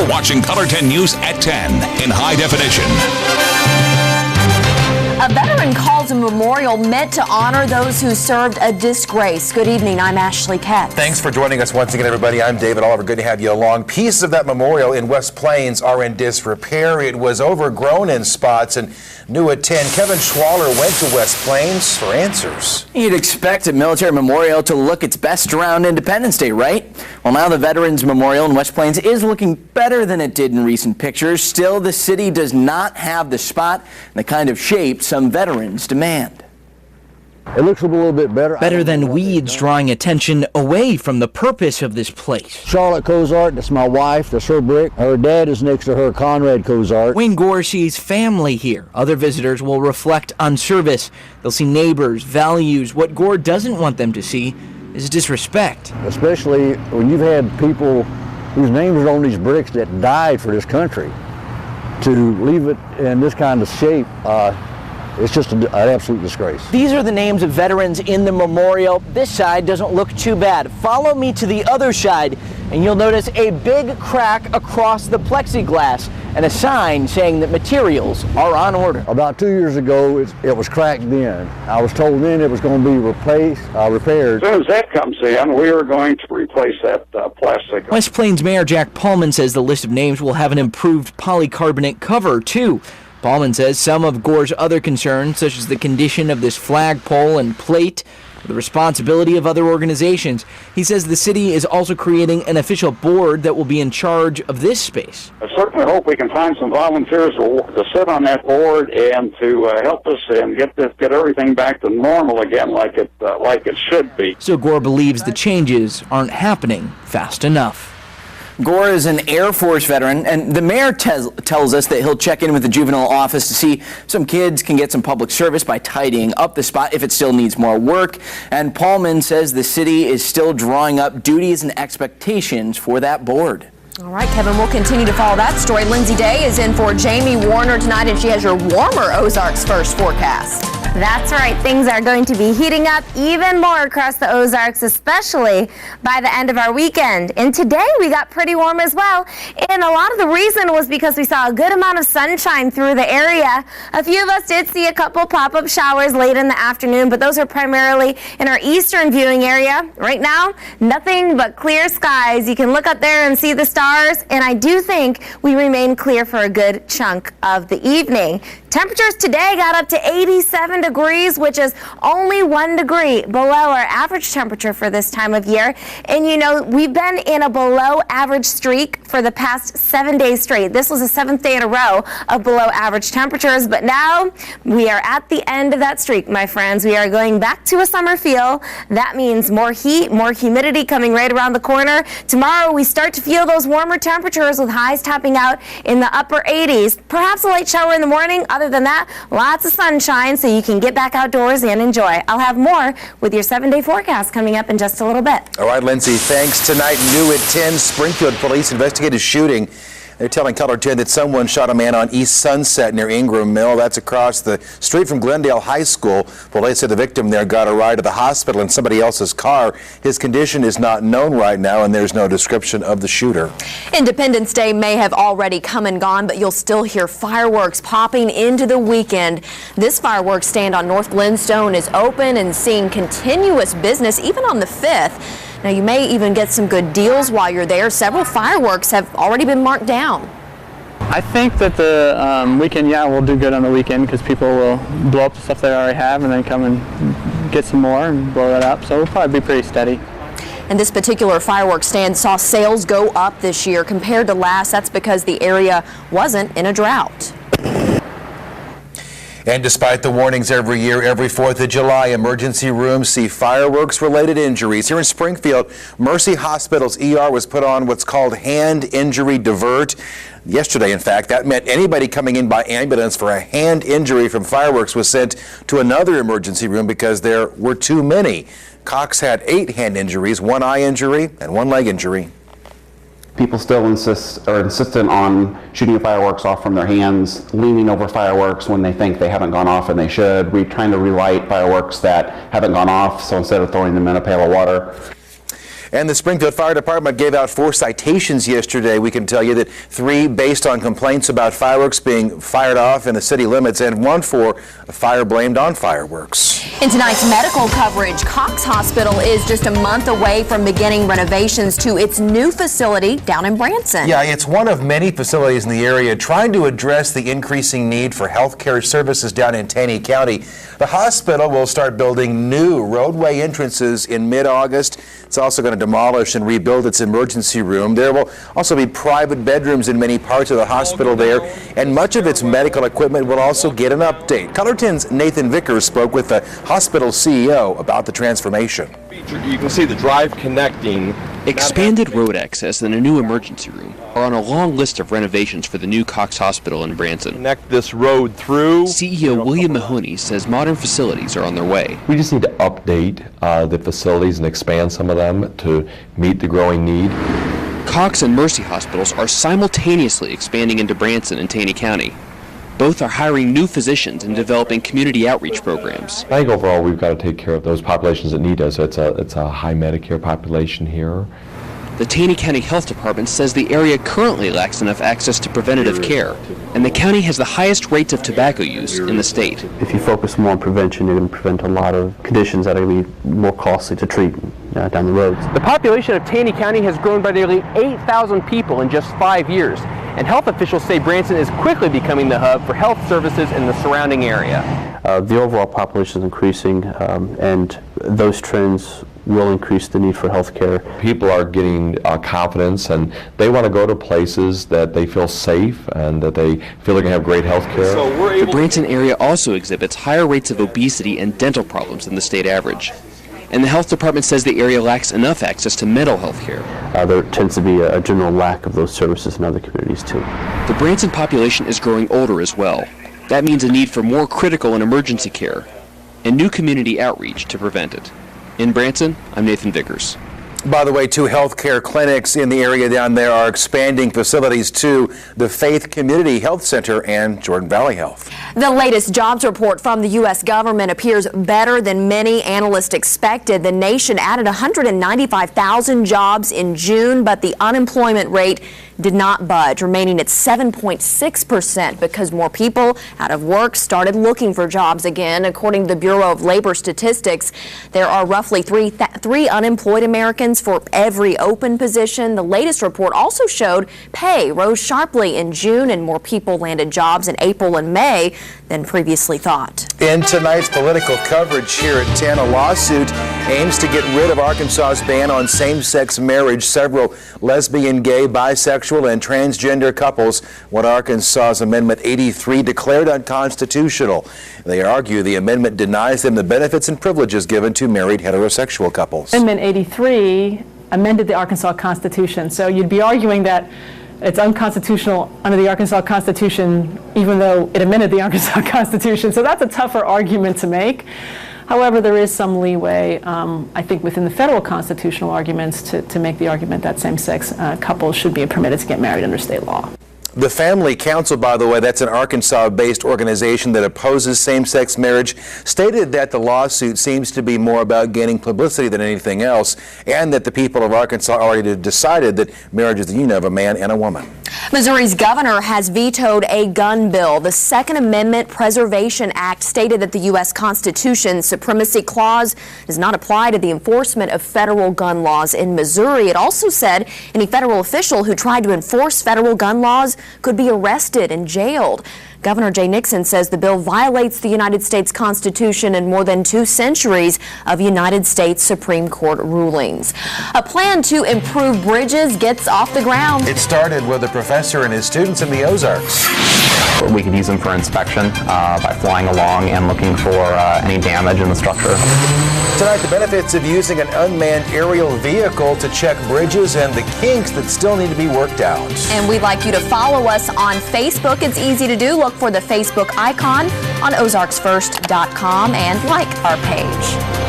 You're watching Color 10 News at 10 in high definition. A veteran calls a memorial meant to honor those who served a disgrace. Good evening, I'm Ashley Katz. Thanks for joining us once again, everybody. I'm David Oliver. Good to have you along. Pieces of that memorial in West Plains are in disrepair. It was overgrown in spots, and new at 10, Kevin Schwaller went to West Plains for answers. You'd expect a military memorial to look its best around Independence Day, right? Well, now the Veterans Memorial in West Plains is looking better than it did in recent pictures. Still, the city does not have the spot and the kind of shape some veterans demand. It looks a little bit better. Better than weeds drawing attention away from the purpose of this place. Charlotte Cozart, that's my wife, that's her brick. Her dad is next to her, Conrad Cozart. Wayne Gore sees family here. Other visitors will reflect on service. They'll see neighbors, values. What Gore doesn't want them to see is disrespect. Especially when you've had people whose names are on these bricks that died for this country. To leave it in this kind of shape, it's just an absolute disgrace. These are the names of veterans in the memorial. This side doesn't look too bad. Follow me to the other side, and you'll notice a big crack across the plexiglass and a sign saying that materials are on order. About 2 years ago, it was cracked then. I was told then it was going to be repaired. As soon as that comes in, we are going to replace that plastic. West Plains Mayor Jack Paulman says the list of names will have an improved polycarbonate cover, too. Paulman says some of Gore's other concerns, such as the condition of this flagpole and plate, are the responsibility of other organizations. He says the city is also creating an official board that will be in charge of this space. I certainly hope we can find some volunteers to sit on that board and to help us and get everything back to normal again, like it should be. So Gore believes the changes aren't happening fast enough. Gore is an Air Force veteran, and the mayor tells us that he'll check in with the juvenile office to see if some kids can get some public service by tidying up the spot if it still needs more work. And Paulman says the city is still drawing up duties and expectations for that board. All right, Kevin, we'll continue to follow that story. Lindsay Day is in for Jamie Warner tonight, and she has your warmer Ozarks first forecast. That's right. Things are going to be heating up even more across the Ozarks, especially by the end of our weekend. And today we got pretty warm as well. And a lot of the reason was because we saw a good amount of sunshine through the area. A few of us did see a couple pop-up showers late in the afternoon, but those are primarily in our eastern viewing area. Right now, nothing but clear skies. You can look up there and see the stars, and I do think we remain clear for a good chunk of the evening. Temperatures today got up to 87 degrees, which is only 1 degree below our average temperature for this time of year. And you know, we've been in a below average streak for the past 7 days straight. This was the 7th day in a row of below average temperatures, but now we are at the end of that streak, my friends. We are going back to a summer feel. That means more heat, more humidity coming right around the corner. Tomorrow we start to feel those warmer temperatures with highs topping out in the upper 80s. Perhaps a light shower in the morning. Other than that, lots of sunshine so you can get back outdoors and enjoy. I'll have more with your 7-day forecast coming up in just a little bit. All right, Lindsay, thanks. Tonight, new at 10, Springfield police investigate a shooting. They're telling Color 10 that someone shot a man on East Sunset near Ingram Mill. That's across the street from Glendale High School. Police say the victim there got a ride to the hospital in somebody else's car. His condition is not known right now, and there's no description of the shooter. Independence Day may have already come and gone, but you'll still hear fireworks popping into the weekend. This fireworks stand on North Glenstone is open and seeing continuous business even on the 5th. Now, you may even get some good deals while you're there. Several fireworks have already been marked down. I think that the weekend, will do good on the weekend because people will blow up the stuff they already have and then come and get some more and blow that up. So it'll probably be pretty steady. And this particular fireworks stand saw sales go up this year compared to last. That's because the area wasn't in a drought. And despite the warnings every year, every 4th of July, emergency rooms see fireworks-related injuries. Here in Springfield, Mercy Hospital's ER was put on what's called hand injury divert. Yesterday, in fact, that meant anybody coming in by ambulance for a hand injury from fireworks was sent to another emergency room because there were too many. Cox had 8 hand injuries, 1 eye injury, and 1 leg injury. People still are insistent on shooting fireworks off from their hands, leaning over fireworks when they think they haven't gone off and they should. We're trying to relight fireworks that haven't gone off, so instead of throwing them in a pail of water. And the Springfield Fire Department gave out 4 citations yesterday. We can tell you that 3 based on complaints about fireworks being fired off in the city limits, and 1 for a fire blamed on fireworks. In tonight's medical coverage, Cox Hospital is just a month away from beginning renovations to its new facility down in Branson. Yeah, it's one of many facilities in the area trying to address the increasing need for health care services down in Taney County. The hospital will start building new roadway entrances in mid-August. It's also going to demolish and rebuild its emergency room. There will also be private bedrooms in many parts of the hospital there, and much of its medical equipment will also get an update. Cullerton's Nathan Vickers spoke with the hospital CEO about the transformation. You can see the drive connecting. Expanded road access and a new emergency room are on a long list of renovations for the new Cox Hospital in Branson. Connect this road through. CEO William Mahoney says modern facilities are on their way. We just need to update the facilities and expand some of them to meet the growing need. Cox and Mercy hospitals are simultaneously expanding into Branson and Taney County. Both are hiring new physicians and developing community outreach programs. I think overall we've got to take care of those populations that need us. It's a high Medicare population here. The Taney County Health Department says the area currently lacks enough access to preventative care, and the county has the highest rates of tobacco use in the state. If you focus more on prevention, you're going to prevent a lot of conditions that are going to be more costly to treat down the road. The population of Taney County has grown by nearly 8,000 people in just 5 years, and health officials say Branson is quickly becoming the hub for health services in the surrounding area. The overall population is increasing, and those trends will increase the need for health care. People are getting confidence, and they want to go to places that they feel safe and that they feel they're going to have great health care. The Branson area also exhibits higher rates of obesity and dental problems than the state average. And the health department says the area lacks enough access to mental health care. There tends to be a general lack of those services in other communities too. The Branson population is growing older as well. That means a need for more critical and emergency care and new community outreach to prevent it. In Branson, I'm Nathan Vickers. By the way, 2 healthcare clinics in the area down there are expanding facilities to the Faith Community Health Center and Jordan Valley Health. The latest jobs report from the U.S. government appears better than many analysts expected. The nation added 195,000 jobs in June, but the unemployment rate did not budge, remaining at 7.6% because more people out of work started looking for jobs again. According to the Bureau of Labor Statistics, there are roughly three unemployed Americans for every open position. The latest report also showed pay rose sharply in June and more people landed jobs in April and May than previously thought. In tonight's political coverage here at 10, a lawsuit aims to get rid of Arkansas's ban on same-sex marriage. Several lesbian, gay, bisexual, and transgender couples want Arkansas's Amendment 83 declared unconstitutional. They argue the amendment denies them the benefits and privileges given to married heterosexual couples. Amendment 83 amended the Arkansas Constitution, so you'd be arguing that it's unconstitutional under the Arkansas Constitution, even though it amended the Arkansas Constitution. So that's a tougher argument to make. However, there is some leeway, I think, within the federal constitutional arguments to make the argument that same-sex couples should be permitted to get married under state law. The Family Council, by the way, that's an Arkansas-based organization that opposes same-sex marriage, stated that the lawsuit seems to be more about gaining publicity than anything else, and that the people of Arkansas already decided that marriage is the union of a man and a woman. Missouri's governor has vetoed a gun bill. The Second Amendment Preservation Act stated that the U.S. Constitution's Supremacy Clause does not apply to the enforcement of federal gun laws in Missouri. It also said any federal official who tried to enforce federal gun laws could be arrested and jailed. Governor Jay Nixon says the bill violates the United States Constitution and more than 2 centuries of United States Supreme Court rulings. A plan to improve bridges gets off the ground. It started with a professor and his students in the Ozarks. We could use them for inspection by flying along and looking for any damage in the structure. Tonight, the benefits of using an unmanned aerial vehicle to check bridges and the kinks that still need to be worked out. And we'd like you to follow us on Facebook. It's easy to do. Look for the Facebook icon on ozarksfirst.com and like our page.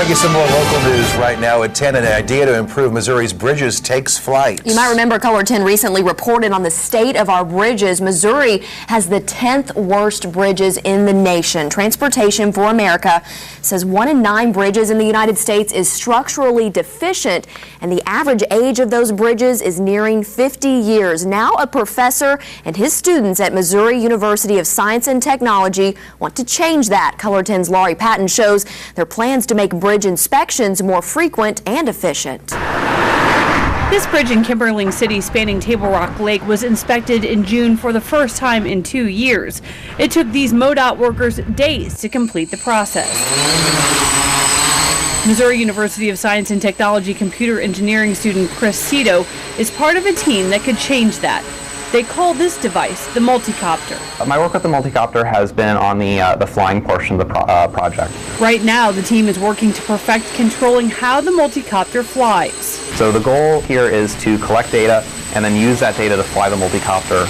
bring you some more local news right now at 10. An idea to improve Missouri's bridges takes flight. You might remember Color 10 recently reported on the state of our bridges. Missouri has the 10th worst bridges in the nation. Transportation for America says 1 in 9 bridges in the United States is structurally deficient, and the average age of those bridges is nearing 50 years. Now a professor and his students at Missouri University of Science and Technology want to change that. Color 10's Laurie Patton shows their plans to make bridge inspections more frequent and efficient. This bridge in Kimberling City spanning Table Rock Lake was inspected in June for the first time in 2 years. It took these MoDOT workers days to complete the process. Missouri University of Science and Technology computer engineering student Chris Cito is part of a team that could change that. They call this device the multicopter. My work with the multicopter has been on the flying portion of the project. Right now, the team is working to perfect controlling how the multicopter flies. So the goal here is to collect data and then use that data to fly the multicopter.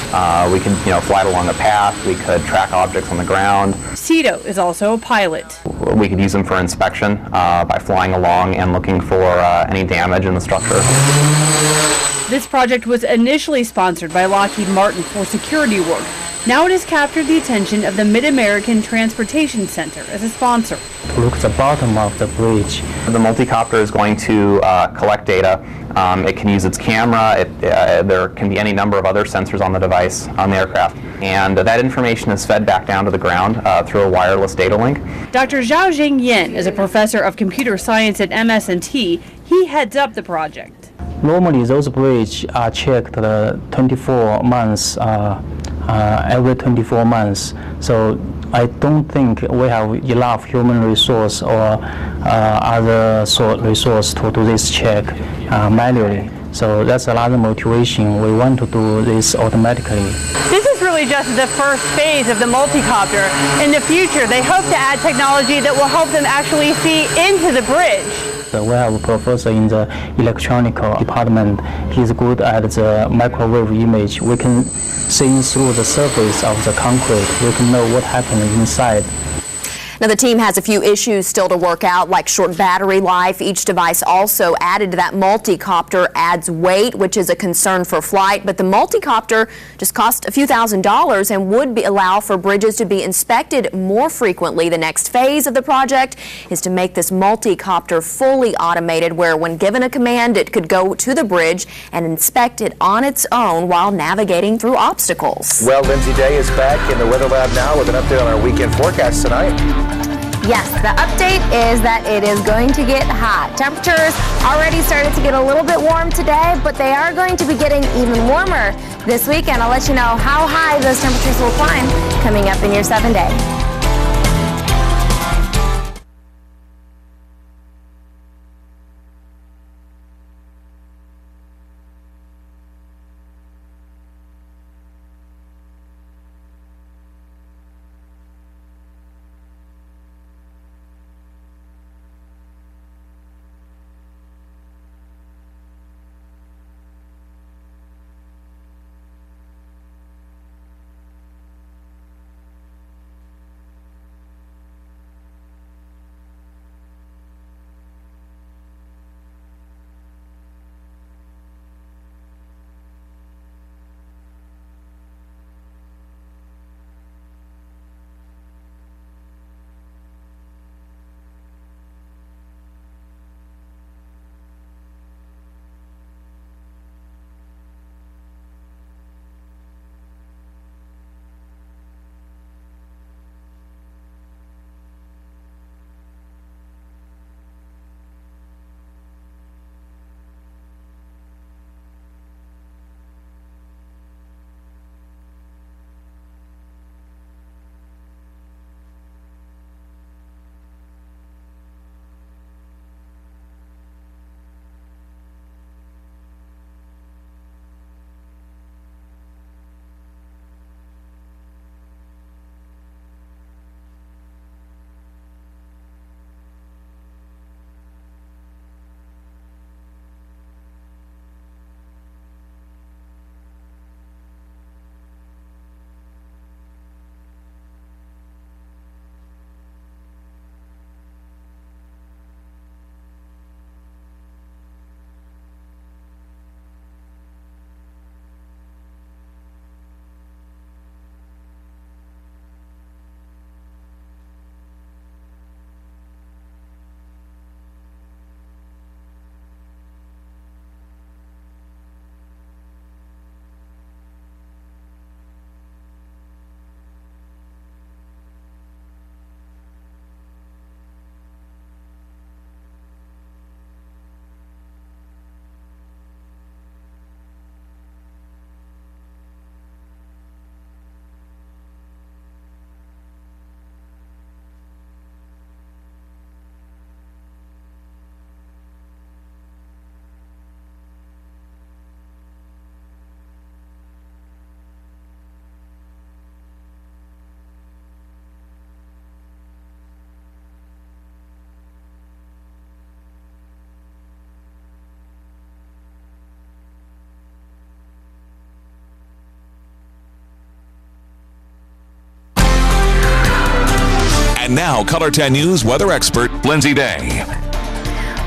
We can, fly it along a path. We could track objects on the ground. Cito is also a pilot. We could use them for inspection by flying along and looking for any damage in the structure. This project was initially sponsored by Lockheed Martin for security work. Now it has captured the attention of the Mid-American Transportation Center as a sponsor. Look at the bottom of the bridge. The multicopter is going to collect data. It can use its camera. There can be any number of other sensors on the device, on the aircraft. And that information is fed back down to the ground through a wireless data link. Dr. Xiaojing Yin is a professor of computer science at MS&T. He heads up the project. Normally, those bridges are checked 24 months, every 24 months. So I don't think we have enough human resource or other resource to do this check manually. So that's another motivation. We want to do this automatically. This is really just the first phase of the multicopter. In the future, they hope to add technology that will help them actually see into the bridge. We have a professor in the electronic department. He's good at the microwave image. We can see through the surface of the concrete. We can know what happened inside. Now, the team has a few issues still to work out, like short battery life. Each device also added to that multicopter adds weight, which is a concern for flight. But the multicopter just cost a few $1,000s and would allow for bridges to be inspected more frequently. The next phase of the project is to make this multicopter fully automated, where when given a command, it could go to the bridge and inspect it on its own while navigating through obstacles. Well, Lindsay Day is back in the Weather Lab now with an update on our weekend forecast tonight. Yes, the update is that it is going to get hot. Temperatures already started to get a little bit warm today, but they are going to be getting even warmer this weekend. I'll let you know how high those temperatures will climb coming up in your 7-day. And now, Color 10 News weather expert Lindsay Day.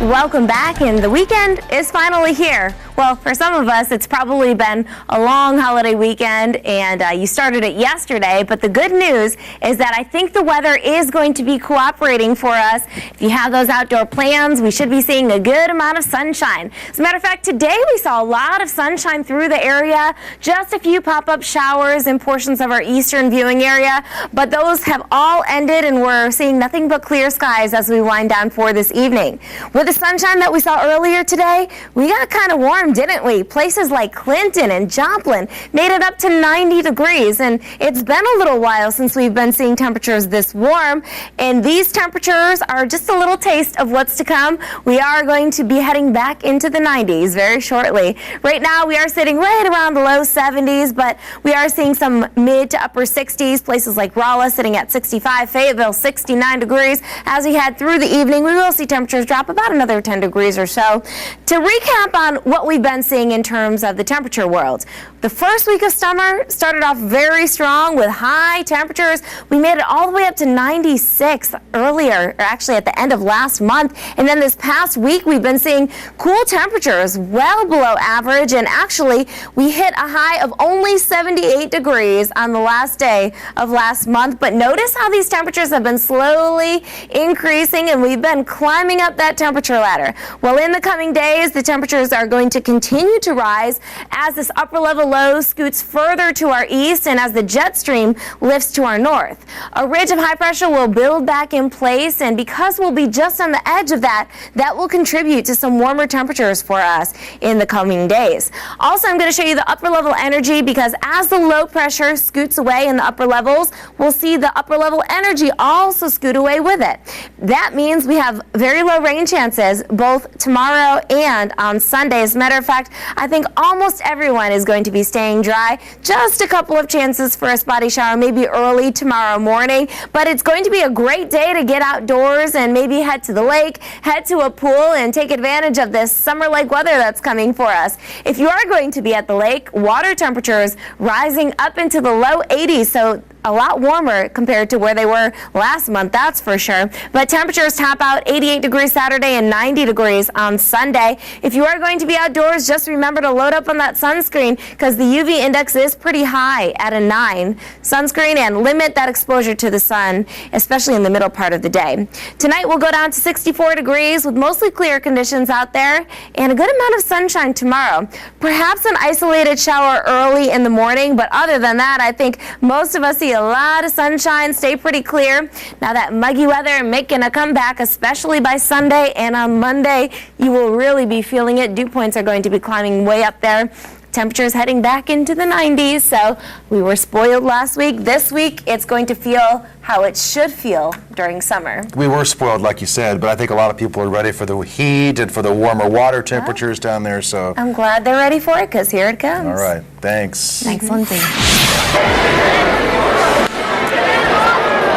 Welcome back, and the weekend is finally here. Well, for some of us, it's probably been a long holiday weekend, and you started it yesterday, but the good news is that I think the weather is going to be cooperating for us. If you have those outdoor plans, we should be seeing a good amount of sunshine. As a matter of fact, today we saw a lot of sunshine through the area, just a few pop-up showers in portions of our eastern viewing area, but those have all ended, and we're seeing nothing but clear skies as we wind down for this evening. With the sunshine that we saw earlier today, we got kind of warm, didn't we? Places like Clinton and Joplin made it up to 90 degrees, and it's been a little while since we've been seeing temperatures this warm, and these temperatures are just a little taste of what's to come. We are going to be heading back into the 90s very shortly. Right now, we are sitting right around the low 70s, but we are seeing some mid to upper 60s. Places like Rolla sitting at 65, Fayetteville 69 degrees. As we head through the evening, we will see temperatures drop about another 10 degrees or so. To recap on what we've been seeing in terms of the temperature world, the first week of summer started off very strong with high temperatures. We made it all the way up to 96 earlier, or actually at the end of last month. And then this past week, we've been seeing cool temperatures well below average. And actually, we hit a high of only 78 degrees on the last day of last month. But notice how these temperatures have been slowly increasing, and we've been climbing up that temperature ladder. Well, in the coming days, the temperatures are going to continue to rise as this upper level low scoots further to our east and as the jet stream lifts to our north. A ridge of high pressure will build back in place, and because we'll be just on the edge of that, that will contribute to some warmer temperatures for us in the coming days. Also, I'm going to show you the upper level energy, because as the low pressure scoots away in the upper levels, we'll see the upper level energy also scoot away with it. That means we have very low rain chances both tomorrow and on Sunday. As a matter of fact, I think almost everyone is going to be staying dry. Just a couple of chances for a spotty shower, maybe early tomorrow morning, but it's going to be a great day to get outdoors and maybe head to the lake, head to a pool, and take advantage of this summer-like weather that's coming for us. If you are going to be at the lake, water temperatures rising up into the low 80s, so a lot warmer compared to where they were last month, that's for sure. But temperatures top out 88 degrees Saturday and 90 degrees on Sunday. If you are going to be outdoors, just remember to load up on that sunscreen, because the UV index is pretty high at a 9. Sunscreen, and limit that exposure to the sun, especially in the middle part of the day. Tonight we'll go down to 64 degrees with mostly clear conditions out there and a good amount of sunshine tomorrow. Perhaps an isolated shower early in the morning, but other than that, I think most of us see a lot of sunshine, stay pretty clear. Now that muggy weather making a comeback, especially by Sunday, and on Monday you will really be feeling it. Dew points are going to be climbing way up there. Temperatures heading back into the 90s, so we were spoiled last week. This week it's going to feel how it should feel during summer. We were spoiled, like you said, but I think a lot of people are ready for the heat and for the warmer water temperatures down there. So I'm glad they're ready for it, because here it comes. All right, thanks. Thanks, Lindsay.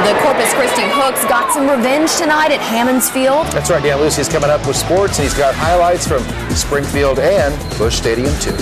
The Corpus Christi Hooks got some revenge tonight at Hammonds Field. That's right, Dan Lucy's coming up with sports, and he's got highlights from Springfield and Busch Stadium, too.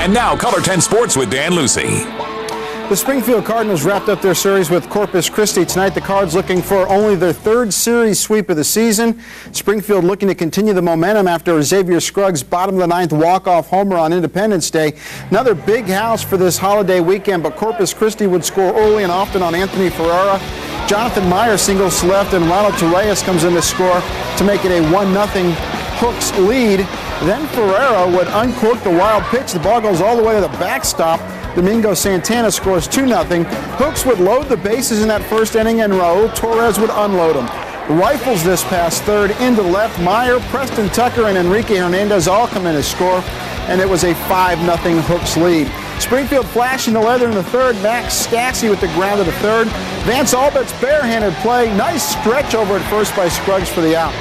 And now, Color 10 Sports with Dan Lucy. The Springfield Cardinals wrapped up their series with Corpus Christi tonight. The Cards looking for only their third series sweep of the season. Springfield looking to continue the momentum after Xavier Scruggs' bottom of the ninth walk-off homer on Independence Day. Another big house for this holiday weekend, but Corpus Christi would score early and often on Anthony Ferrara. Jonathan Meyer singles to left, and Ronald Torreyes comes in to score to make it a 1-0 Hooks lead. Then Ferrara would uncork the wild pitch. The ball goes all the way to the backstop. Domingo Santana scores 2-0. Hooks would load the bases in that first inning, and Raul Torres would unload them. Rifles this past third into left. Meyer, Preston Tucker, and Enrique Hernandez all come in to score, and it was a 5-0 Hooks lead. Springfield flashing the leather in the third. Max Stassi with the ground of the third. Vance Albet's barehanded play. Nice stretch over at first by Scruggs for the out.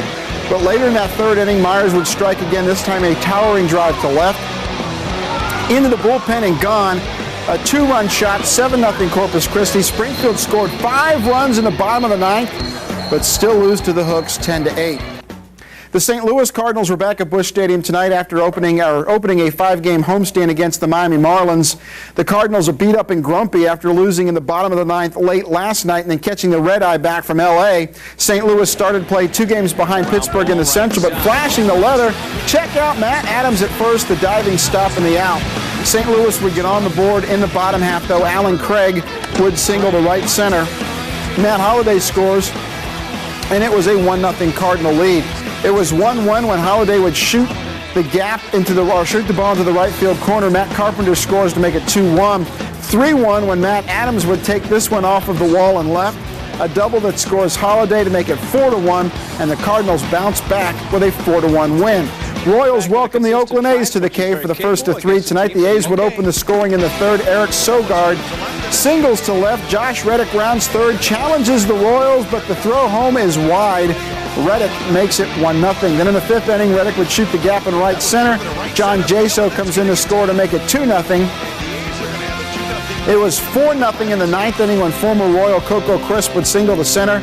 But later in that third inning, Myers would strike again, this time a towering drive to left. Into the bullpen and gone. A 2-run shot, 7-0 Corpus Christi. Springfield scored 5 runs in the bottom of the ninth, but still lose to the Hooks 10-8. The St. Louis Cardinals were back at Busch Stadium tonight after opening a 5-game homestand against the Miami Marlins. The Cardinals are beat up and grumpy after losing in the bottom of the ninth late last night and then catching the red-eye back from L.A. St. Louis started play 2 games behind Pittsburgh in the Central, but flashing the leather. Check out Matt Adams at first, the diving stop and the out. St. Louis would get on the board in the bottom half, though. Alan Craig would single to right center. Matt Holliday scores, and it was a 1-0 Cardinal lead. It was 1-1 when Holliday would shoot the ball into the right field corner. Matt Carpenter scores to make it 2-1. 3-1 when Matt Adams would take this one off of the wall and left. A double that scores Holliday to make it 4-1, and the Cardinals bounce back with a 4-1 win. Royals welcome the Oakland A's to the Cave for the first of 3 tonight. The A's would open the scoring in the third. Eric Sogard singles to left. Josh Reddick rounds third, challenges the Royals, but the throw home is wide. Reddick makes it 1-0. Then in the 5th inning, Reddick would shoot the gap in right center. John Jaso comes in to score to make it 2-0. It was 4-0 in the 9th inning when former Royal Coco Crisp would single to center.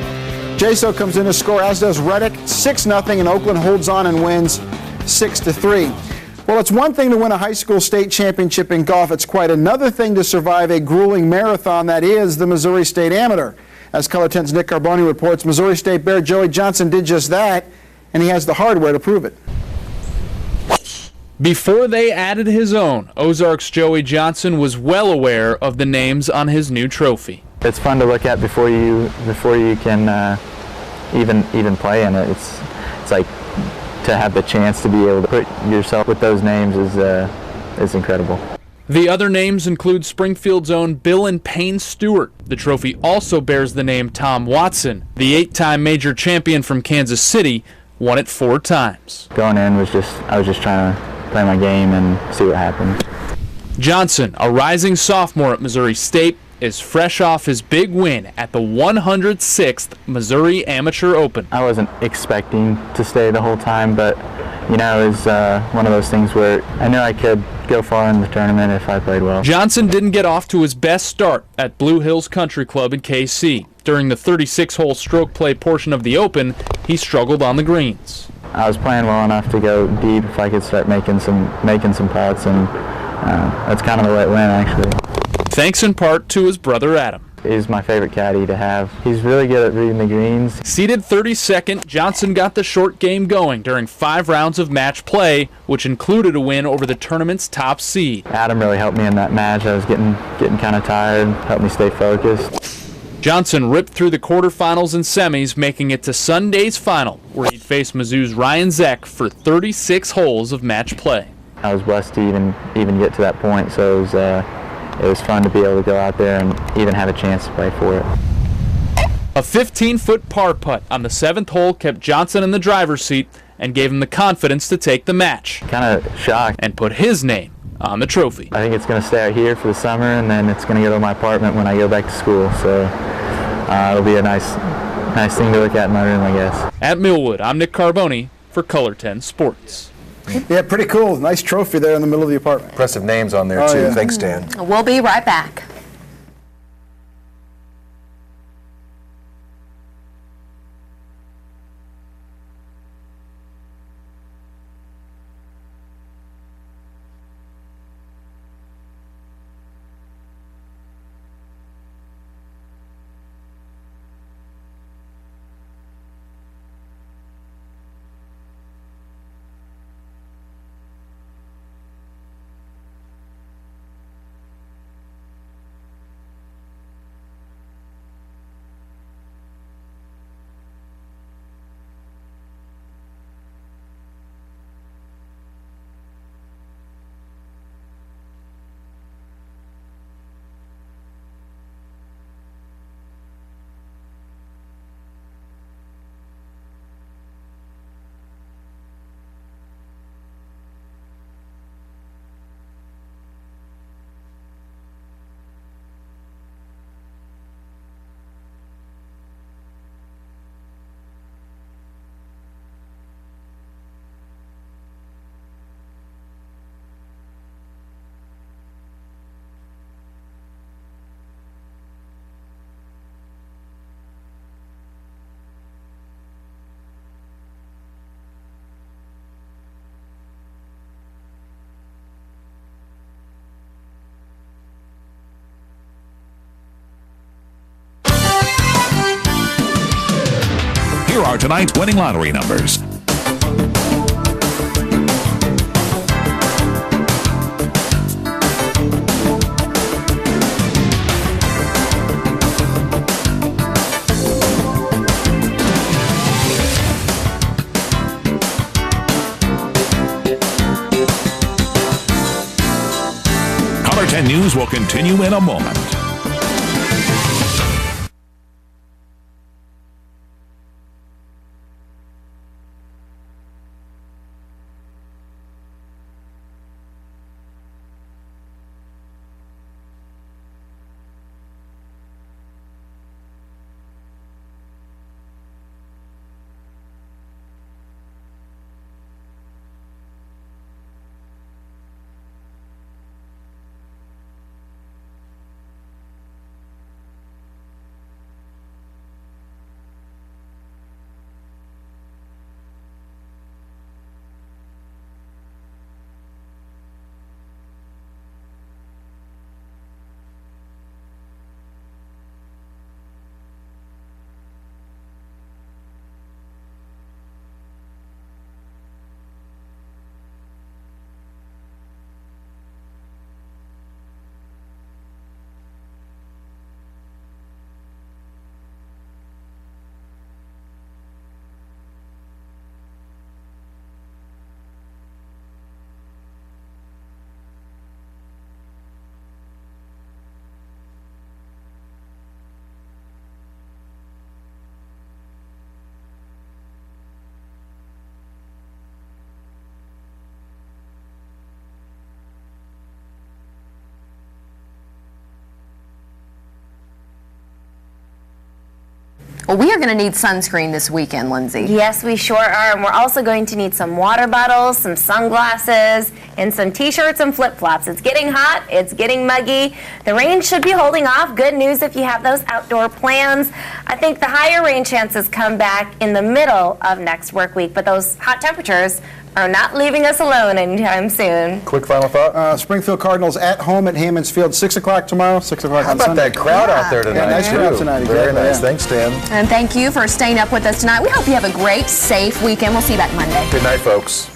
Jaso comes in to score, as does Reddick. 6-0, and Oakland holds on and wins 6-3. Well, it's one thing to win a high school state championship in golf. It's quite another thing to survive a grueling marathon that is the Missouri State Amateur. As Color 10's Nick Carboni reports, Missouri State Bear Joey Johnson did just that, and he has the hardware to prove it. Before they added his own, Ozarks Joey Johnson was well aware of the names on his new trophy. It's fun to look at before you can even play in it. It's like to have the chance to be able to put yourself with those names is incredible. The other names include Springfield's own Bill and Payne Stewart. The trophy also bears the name Tom Watson. The 8-time major champion from Kansas City won it 4 times. Going in I was just trying to play my game and see what happened. Johnson, a rising sophomore at Missouri State, is fresh off his big win at the 106th Missouri Amateur Open. I wasn't expecting to stay the whole time, but it was one of those things where I knew I could go far in the tournament if I played well. Johnson didn't get off to his best start at Blue Hills Country Club in KC. During the 36-hole stroke play portion of the Open, he struggled on the greens. I was playing well enough to go deep if I could start making some putts, and that's kind of the way it went, actually. Thanks in part to his brother Adam. He's my favorite caddy to have. He's really good at reading the greens. Seeded 32nd, Johnson got the short game going during 5 rounds of match play, which included a win over the tournament's top seed. Adam really helped me in that match. I was getting kind of tired, helped me stay focused. Johnson ripped through the quarterfinals and semis, making it to Sunday's final, where he'd face Mizzou's Ryan Zeck for 36 holes of match play. I was blessed to even get to that point, so it was fun to be able to go out there and even have a chance to play for it. A 15-foot par putt on the 7th hole kept Johnson in the driver's seat and gave him the confidence to take the match. Kind of shocked. And put his name on the trophy. I think it's going to stay out here for the summer, and then it's going to go to my apartment when I go back to school. So it'll be a nice thing to look at in my room, I guess. At Millwood, I'm Nick Carboni for Color 10 Sports. Yeah, pretty cool. Nice trophy there in the middle of the apartment. Impressive names on there, too. Yeah. Thanks, Dan. We'll be right back. Here are tonight's winning lottery numbers. Color 10 News will continue in a moment. Well, we are going to need sunscreen this weekend, Lindsay. Yes, we sure are. And we're also going to need some water bottles, some sunglasses, and some t-shirts and flip-flops. It's getting hot. It's getting muggy. The rain should be holding off. Good news if you have those outdoor plans. I think the higher rain chances come back in the middle of next work week, but those hot temperatures are not leaving us alone anytime soon. Quick final thought. Springfield Cardinals at home at Hammons Field, 6 o'clock tomorrow, 6 o'clock on Sunday. How about that crowd out there tonight? Yeah, nice crowd tonight. Very Exactly, nice. yeah. Thanks, Dan. And thank you for staying up with us tonight. We hope you have a great, safe weekend. We'll see you back Monday. Good night, folks.